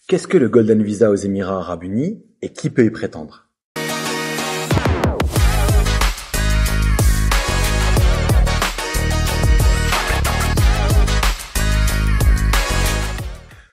Qu'est-ce que le Golden Visa aux Émirats Arabes Unis et qui peut y prétendre?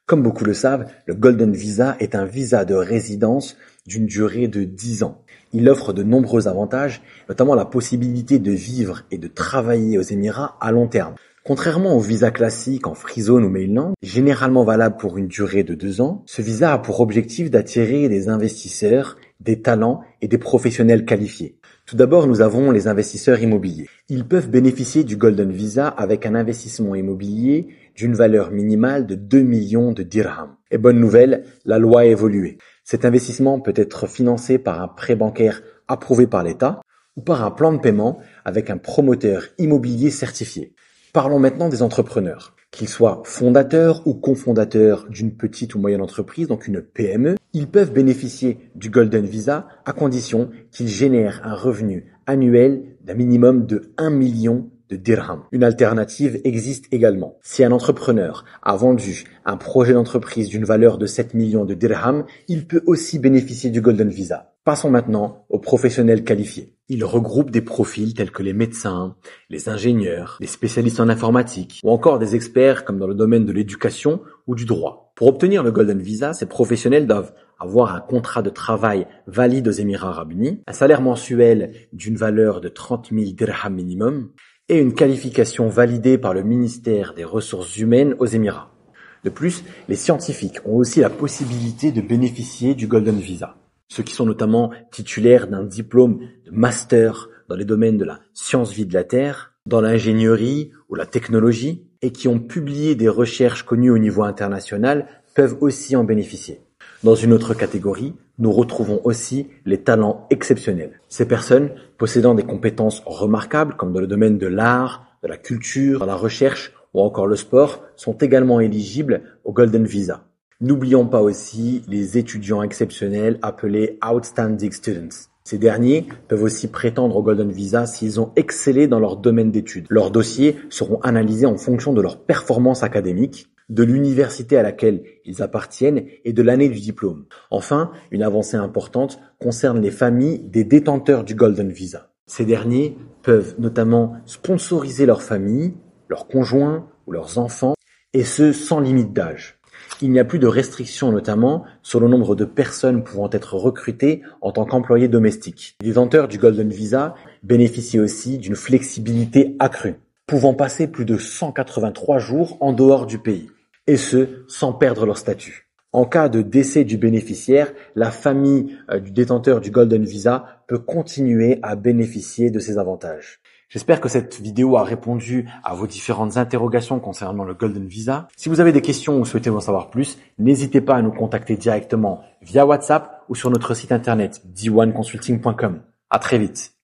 Comme beaucoup le savent, le Golden Visa est un visa de résidence d'une durée de 10 ans. Il offre de nombreux avantages, notamment la possibilité de vivre et de travailler aux Émirats à long terme. Contrairement au visa classique en free zone ou mainland, généralement valable pour une durée de 2 ans, ce visa a pour objectif d'attirer des investisseurs, des talents et des professionnels qualifiés. Tout d'abord, nous avons les investisseurs immobiliers. Ils peuvent bénéficier du Golden Visa avec un investissement immobilier d'une valeur minimale de 2 millions de dirhams. Et bonne nouvelle, la loi a évolué. Cet investissement peut être financé par un prêt bancaire approuvé par l'État ou par un plan de paiement avec un promoteur immobilier certifié. Parlons maintenant des entrepreneurs. Qu'ils soient fondateurs ou cofondateurs d'une petite ou moyenne entreprise, donc une PME, ils peuvent bénéficier du Golden Visa à condition qu'ils génèrent un revenu annuel d'un minimum de 1 million de dirhams. Une alternative existe également. Si un entrepreneur a vendu un projet d'entreprise d'une valeur de 7 millions de dirhams, il peut aussi bénéficier du Golden Visa. Passons maintenant aux professionnels qualifiés. Ils regroupent des profils tels que les médecins, les ingénieurs, les spécialistes en informatique ou encore des experts comme dans le domaine de l'éducation ou du droit. Pour obtenir le Golden Visa, ces professionnels doivent avoir un contrat de travail valide aux Émirats Arabes Unis, un salaire mensuel d'une valeur de 30 000 dirhams minimum et une qualification validée par le ministère des Ressources humaines aux Émirats. De plus, les scientifiques ont aussi la possibilité de bénéficier du Golden Visa. Ceux qui sont notamment titulaires d'un diplôme de master dans les domaines de la science-vie de la Terre, dans l'ingénierie ou la technologie, et qui ont publié des recherches connues au niveau international peuvent aussi en bénéficier. Dans une autre catégorie, nous retrouvons aussi les talents exceptionnels. Ces personnes possédant des compétences remarquables comme dans le domaine de l'art, de la culture, de la recherche ou encore le sport sont également éligibles au Golden Visa. N'oublions pas aussi les étudiants exceptionnels appelés Outstanding Students. Ces derniers peuvent aussi prétendre au Golden Visa s'ils ont excellé dans leur domaine d'études. Leurs dossiers seront analysés en fonction de leur performance académique, de l'université à laquelle ils appartiennent et de l'année du diplôme. Enfin, une avancée importante concerne les familles des détenteurs du Golden Visa. Ces derniers peuvent notamment sponsoriser leur famille, leurs conjoints ou leurs enfants, et ce sans limite d'âge. Il n'y a plus de restrictions notamment sur le nombre de personnes pouvant être recrutées en tant qu'employés domestiques. Les détenteurs du Golden Visa bénéficient aussi d'une flexibilité accrue, pouvant passer plus de 183 jours en dehors du pays, et ce, sans perdre leur statut. En cas de décès du bénéficiaire, la famille du détenteur du Golden Visa peut continuer à bénéficier de ces avantages. J'espère que cette vidéo a répondu à vos différentes interrogations concernant le Golden Visa. Si vous avez des questions ou souhaitez en savoir plus, n'hésitez pas à nous contacter directement via WhatsApp ou sur notre site internet d1consulting.com. À très vite.